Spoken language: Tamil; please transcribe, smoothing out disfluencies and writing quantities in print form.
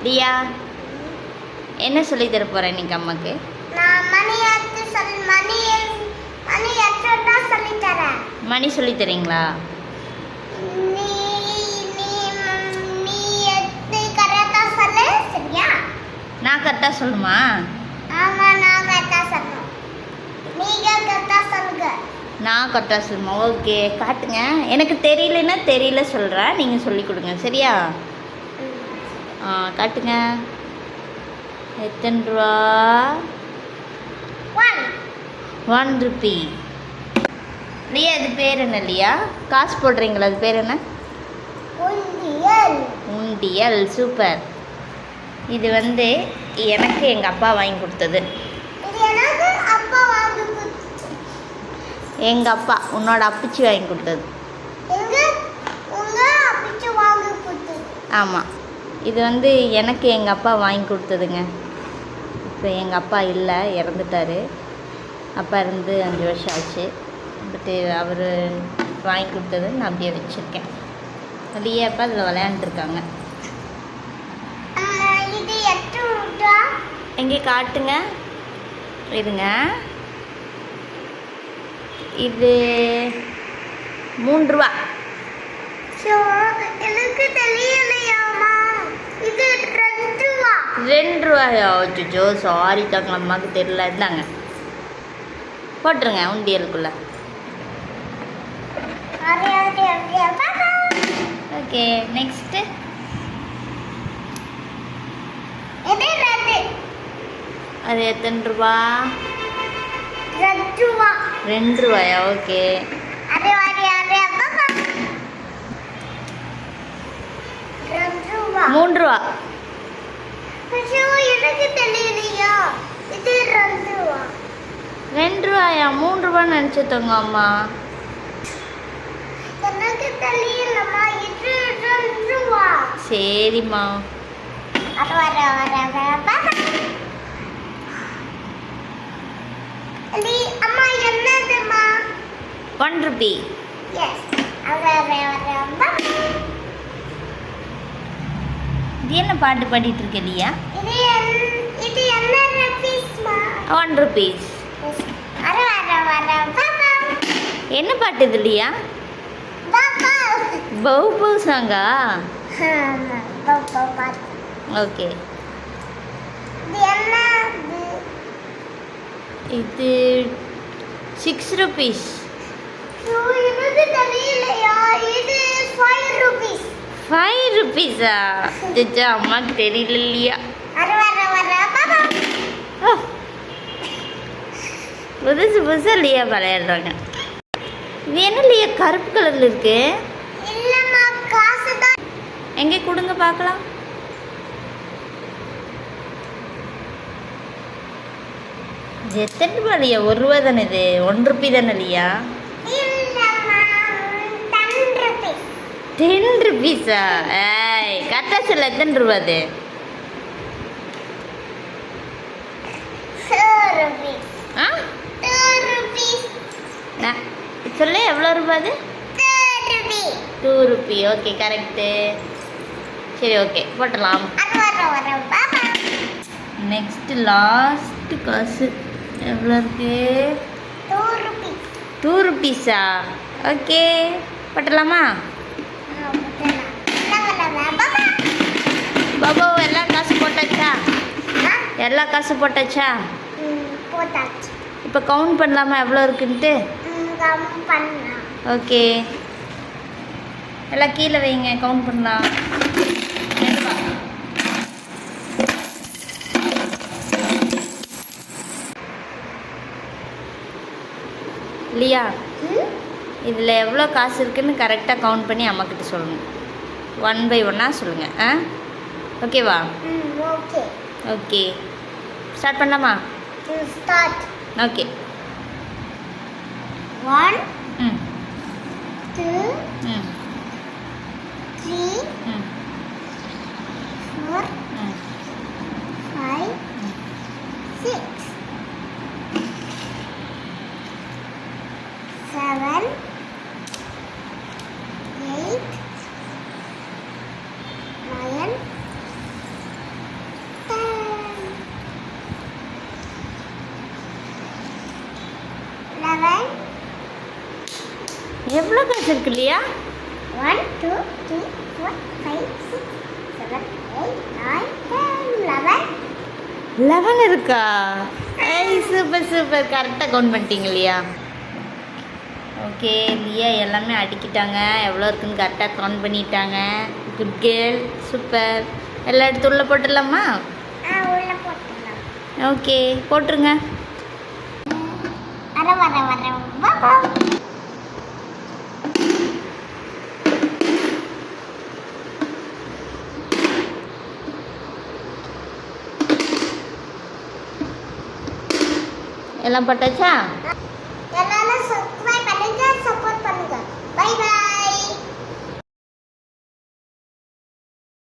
லியா, என்ன சொல்லி தர போகிறேன் இன்னைக்கு அம்மாக்கு? மணி சொல்லி தரீங்களா? நான் கரெக்டாக சொல்லுமா? நான் கரெக்டாக சொல்லுமா? ஓகே, காட்டுங்க. எனக்கு தெரியலன்னா தெரியல சொல்கிறேன், நீங்கள் சொல்லி கொடுங்க, சரியா? காட்டுங்க. எத்தனை ரூபா? 1 ரூபி. லியா, இது பேர் என்ன லியா? காசு போடுறீங்களா, அது பேர் என்ன? உண்டியல். சூப்பர். இது வந்து எனக்கு எங்கள் அப்பா வாங்கி கொடுத்தது. எங்கள் அப்பா, உன்னோட அப்பச்சி வாங்கி கொடுத்தது. ஆமாம், இது வந்து எனக்கு எங்கள் அப்பா வாங்கி கொடுத்ததுங்க. இப்போ எங்கள் அப்பா இல்லை, இறந்துட்டார். அப்பா இருந்து 5 வருஷம் ஆச்சு. பட்டு அவர் வாங்கி கொடுத்தது நான் அப்படியே வச்சுருக்கேன். அதுலேயே அப்பா அதில் விளையாண்டுருக்காங்க. எங்கே காட்டுங்க, இருங்க. இது 3 ரூபா. எனக்கு தெரியலையாமா, இது 2 ரூபா. 2 ரூபாயா? அச்சோ, சாரி தாங்க, அம்மாவுக்கு தெரியல. இருந்தாங்க, போட்டுருங்க உண்டியலுக்குள்ள. Okay, next. அது எத்தனை ரூபா? 2 ரூபா. 2 ரூபாயா? ஓகே. 3 ரூபா. எனக்கு தெரியலையா, இது 2 ரூபா. 2 ரூபாயா? 3 ரூபான்னு நினச்சிட்டோங்க அம்மா. எனக்கு தெரியலம்மா, இது 2 ரூபா. சரிம்மா. அம்மா என்னதுமா? 1 ரூபி. இது என்ன பாட்டு பாடிட்டு இருக்க லியா? இது என்ன ரூபீஸ்மா? 1 ரூபீஸ். என்ன பாட்டு இது லியா? பவு பவு சாங்கா? ஓகே. இது 6 ரூபீஸ். எனக்கு தெரியலையா, இது 5 ரூபீஸ். 5 ரூபீஸா? ஜஜா, அம்மாக்கு தெரியல இல்லையா? புதுசு புதுசாக லியா விளையாடுறாங்க. இது என்ன லியா கருப்பு கலரில் இருக்கு? இல்லைம்மா, காசு தான். எங்கே கொடுங்க பார்க்கலாம். எத்தனை ரூபா லியா? 1 ரூபா தானே இது? 1 ரூபி தானே லியா? 10 ரூபீஸா? ஏய், கரெக்டாக சொல்ல. எத்தனை ரூபா அது? 2 ரூபீஸ். சொல்லு, எவ்வளோ ரூபா அது? 2 ரூபி. Okay, correct. சரி, ஓகே, போட்டலாம். நெக்ஸ்ட் லாஸ்ட் காசு எவ்வளோ இருக்கு? 2 ரூபீஸா? ஓகே, போட்டலாமா? பாபு, எல்லா காசு போட்டாச்சா? எல்லா காசு போட்டாச்சா? போட்டாச்சு. இப்போ கவுண்ட் பண்ணலாமா எவ்வளோ இருக்குன்ட்டு? ஓகே, எல்லாம் கீழே வைங்க, கவுண்ட் பண்ணலாம். லியா, இதில் எவ்வளோ காசு இருக்குன்னு கரெக்டாக கவுண்ட் பண்ணி அம்மாக்கிட்ட சொல்லணும். 1 by 1 சொல்லுங்கள். ஓகேவா? ஓகே. ஓகே, ஸ்டார்ட் பண்ணலாமா? ஸ்டார்ட். ஓகே. 1 ம் 2 ம் 3 ம் 4 ம் 5 6 7 8 9 இருக்கு இல்லையா? 1 2 3 4 5 6 7 8 9 10 11. 11 இருக்கா? ஏய் சூப்பர் சூப்பர், கரெக்டாக கவுண்ட் பண்ணிட்டீங்க இல்லையா? ஓகே, லியா எல்லாமே அடிக்கிட்டாங்க, எவ்வளோ இருக்குன்னு கரெக்டாக கவுண்ட் பண்ணிட்டாங்க. Good girl, super. எல்லா எடுத்து உள்ளே போட்டுடலாமா? உள்ள போட்டுடலாம். ஓகே, போட்டுருங்க. வர பாபா. எல்லாம் போட்டாச்சா?